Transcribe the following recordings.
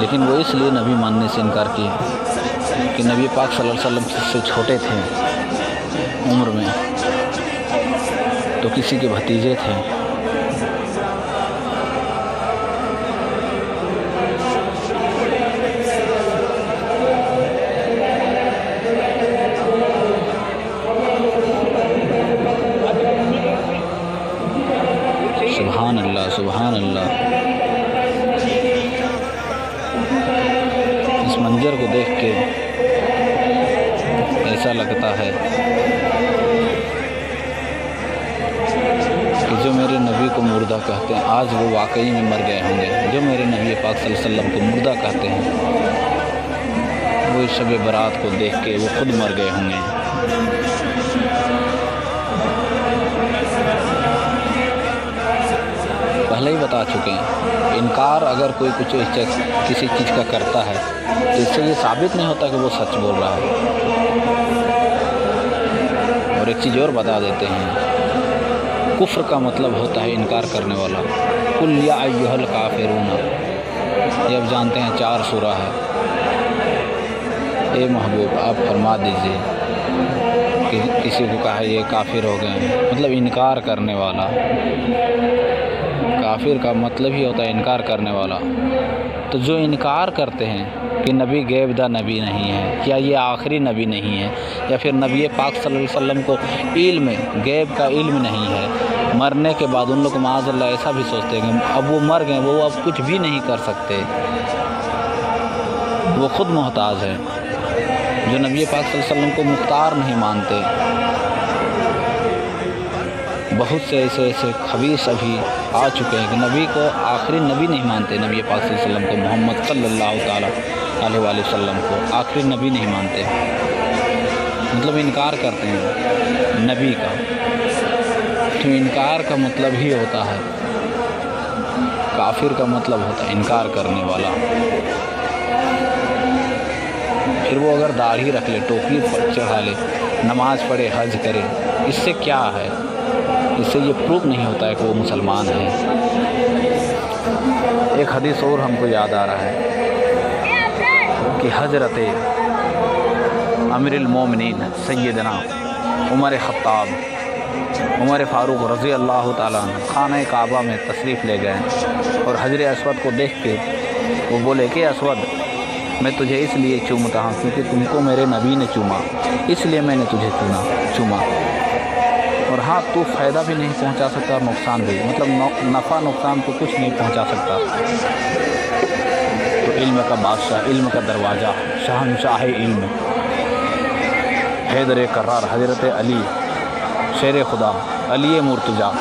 لیکن وہ اس لیے نبی ماننے سے انکار کیے کہ نبی پاک صلی اللہ علیہ وسلم سے چھوٹے تھے عمر میں، تو کسی کے بھتیجے تھے۔ سبحان اللہ، سبحان اللہ۔ اس منظر کو دیکھ کے ایسا لگتا ہے کہ جو میرے نبی کو مردہ کہتے ہیں آج وہ واقعی میں مر گئے ہوں گے۔ جو میرے نبی پاک صلی اللہ علیہ وسلم کو مردہ کہتے ہیں وہ اس شب برات کو دیکھ کے وہ خود مر گئے ہوں گے۔ پہلے ہی بتا چکے ہیں، انکار اگر کوئی کچھ کسی چیز کا کرتا ہے تو اس سے یہ ثابت نہیں ہوتا کہ وہ سچ بول رہا ہے۔ اور ایک چیز اور بتا دیتے ہیں، کفر کا مطلب ہوتا ہے انکار کرنے والا۔ قل یا ایھا الکافرون، یہ آپ جانتے ہیں 4 سورہ ہے۔ اے محبوب آپ فرما دیجئے کہ کسی کو کہا یہ کافر ہو گئے ہیں، مطلب انکار کرنے والا۔ کافر کا مطلب ہی ہوتا ہے انکار کرنے والا۔ تو جو انکار کرتے ہیں کہ نبی غیب دا نبی نہیں ہے، یا یہ آخری نبی نہیں ہے، یا پھر نبی پاک صلی اللہ علیہ وسلم کو علم غیب کا علم نہیں ہے، مرنے کے بعد ان لوگ معاذ اللہ ایسا بھی سوچتے ہیں کہ اب وہ مر گئے، وہ اب کچھ بھی نہیں کر سکتے، وہ خود محتاج ہے۔ جو نبی پاک صلی اللہ علیہ وسلم کو مختار نہیں مانتے، بہت سے ایسے خبیث ابھی آ چکے ہیں کہ نبی کو آخری نبی نہیں مانتے، نبی پاک صلی اللہ علیہ وسلم کو، محمد صلی اللہ تعالیٰ علیہ وآلہ وسلم کو آخری نبی نہیں مانتے، مطلب انکار کرتے ہیں نبی کا۔ تو انکار کا مطلب ہی ہوتا ہے، کافر کا مطلب ہوتا ہے انکار کرنے والا۔ پھر وہ اگر داڑھی رکھ لے، ٹوپی چڑھا لے، نماز پڑھے، حج کرے، اس سے کیا ہے؟ اس سے یہ پروف نہیں ہوتا ہے کہ وہ مسلمان ہے۔ ایک حدیث اور ہم کو یاد آ رہا ہے کہ حضرت امیر المومنین سیدنا عمر خطاب، عمر فاروق رضی اللہ تعالیٰ عنہ خانہ کعبہ میں تشریف لے گئے اور حجر اسود کو دیکھ کے وہ بولے کہ اسود، میں تجھے اس لیے چومتا ہوں کیونکہ تم کو میرے نبی نے چوما، اس لیے میں نے تجھے چوما۔ اور ہاں، تو فائدہ بھی نہیں پہنچا سکتا اور نقصان بھی، مطلب نفع نقصان تو کچھ نہیں پہنچا سکتا۔ تو علم کا بادشاہ، علم کا دروازہ، شہنشاہ علم، حیدر کرار حضرت علی شیر خدا، علی مرتضیٰ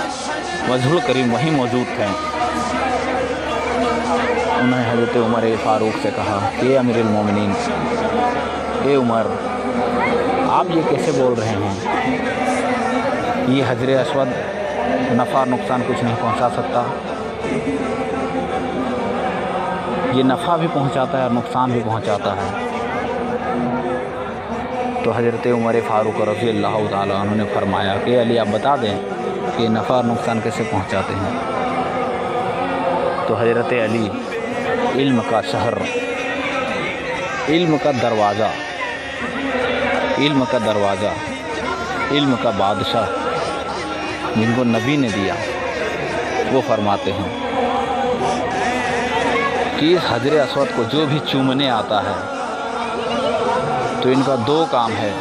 وجہ الکریم وہیں موجود تھے۔ انہوں نے حضرت عمر فاروق سے کہا کہ اے امیر المومنین، اے عمر، آپ یہ کیسے بول رہے ہیں؟ یہ حجر اسود نفع نقصان کچھ نہیں پہنچا سکتا، یہ نفع بھی پہنچاتا ہے اور نقصان بھی پہنچاتا ہے۔ تو حضرت عمر فاروق رضی اللہ تعالیٰ عنہ نے فرمایا کہ علی آپ بتا دیں کہ نفع اور نقصان کیسے پہنچاتے ہیں۔ تو حضرت علی علم کا شہر، علم کا دروازہ، علم کا دروازہ، علم کا بادشاہ جن کو نبی نے دیا، وہ فرماتے ہیں کہ اس حجر اسود کو جو بھی چومنے آتا ہے تو ان کا 2 کام ہے۔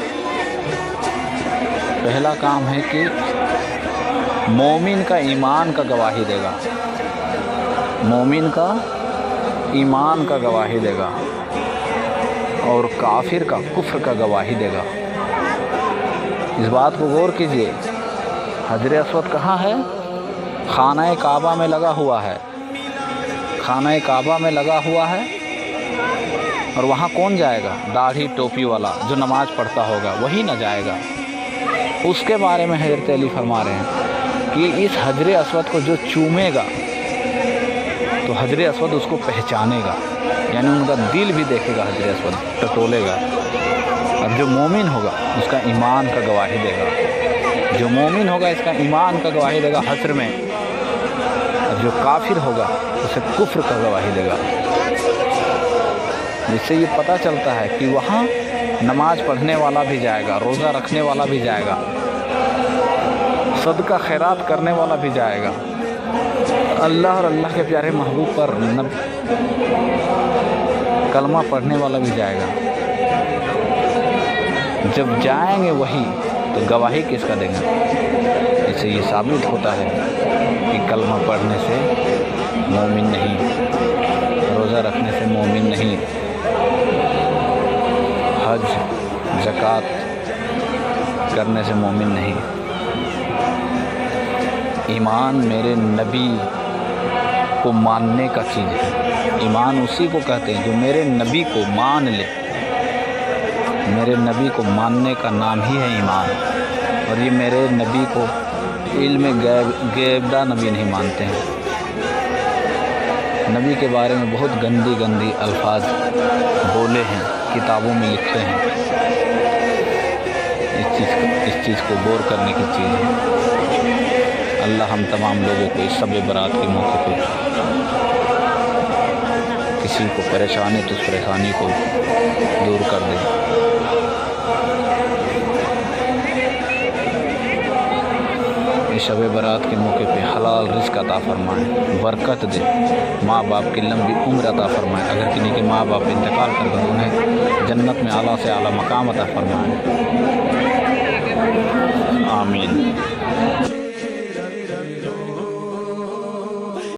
پہلا کام ہے کہ مومن کا ایمان کا گواہی دے گا، مومن کا ایمان کا گواہی دے گا، اور کافر کا کفر کا گواہی دے گا۔ اس بات کو غور کیجئے، حجر اسود کہاں ہے؟ خانہ کعبہ میں لگا ہوا ہے، خانہ کعبہ میں لگا ہوا ہے، اور وہاں کون جائے گا؟ داڑھی ٹوپی والا جو نماز پڑھتا ہوگا وہی نہ جائے گا۔ اس کے بارے میں حضرت علی فرما رہے ہیں کہ اس حجر اسود کو جو چومے گا تو حجر اسود اس کو پہچانے گا، یعنی ان کا دل بھی دیکھے گا، حجر اسود ٹٹولے گا۔ اور جو مومن ہوگا اس کا ایمان کا گواہی دے گا، جو مومن ہوگا اس کا ایمان کا گواہی دے گا حشر میں۔ جو کافر ہوگا اسے کفر کا گواہی دے گا۔ جس سے یہ پتہ چلتا ہے کہ وہاں نماز پڑھنے والا بھی جائے گا، روزہ رکھنے والا بھی جائے گا، صدقہ خیرات کرنے والا بھی جائے گا، اللہ اور اللہ کے پیارے محبوب پر کلمہ پڑھنے والا بھی جائے گا۔ جب جائیں گے وہی تو گواہی کس کا دیں گے؟ اس سے یہ ثابت ہوتا ہے کہ کلمہ پڑھنے سے مومن نہیں، روزہ رکھنے سے مومن نہیں، حج زکوٰۃ کرنے سے مومن نہیں۔ ایمان میرے نبی کو ماننے کا چیز ہے۔ ایمان اسی کو کہتے ہیں جو میرے نبی کو مان لے۔ میرے نبی کو ماننے کا نام ہی ہے ایمان۔ اور یہ میرے نبی کو علم غیبدہ نبی نہیں مانتے ہیں۔ نبی کے بارے میں بہت گندی گندی الفاظ بولے ہیں، کتابوں میں لکھے ہیں۔ اس چیز کو غور کرنے کی چیز ہے۔ اللہ ہم تمام لوگوں کو اس شب برات کے موقع پہ کسی کو پریشانی تو اس پریشانی کو دور کر دے۔ اس شب برات کے موقع پہ حلال رزق عطا فرمائے، برکت دے، ماں باپ کی لمبی عمر عطا فرمائے۔ اگر کسی کے ماں باپ انتقال کر گئے انہیں جنت میں اعلیٰ سے اعلیٰ مقام عطا فرمائے۔ آمین۔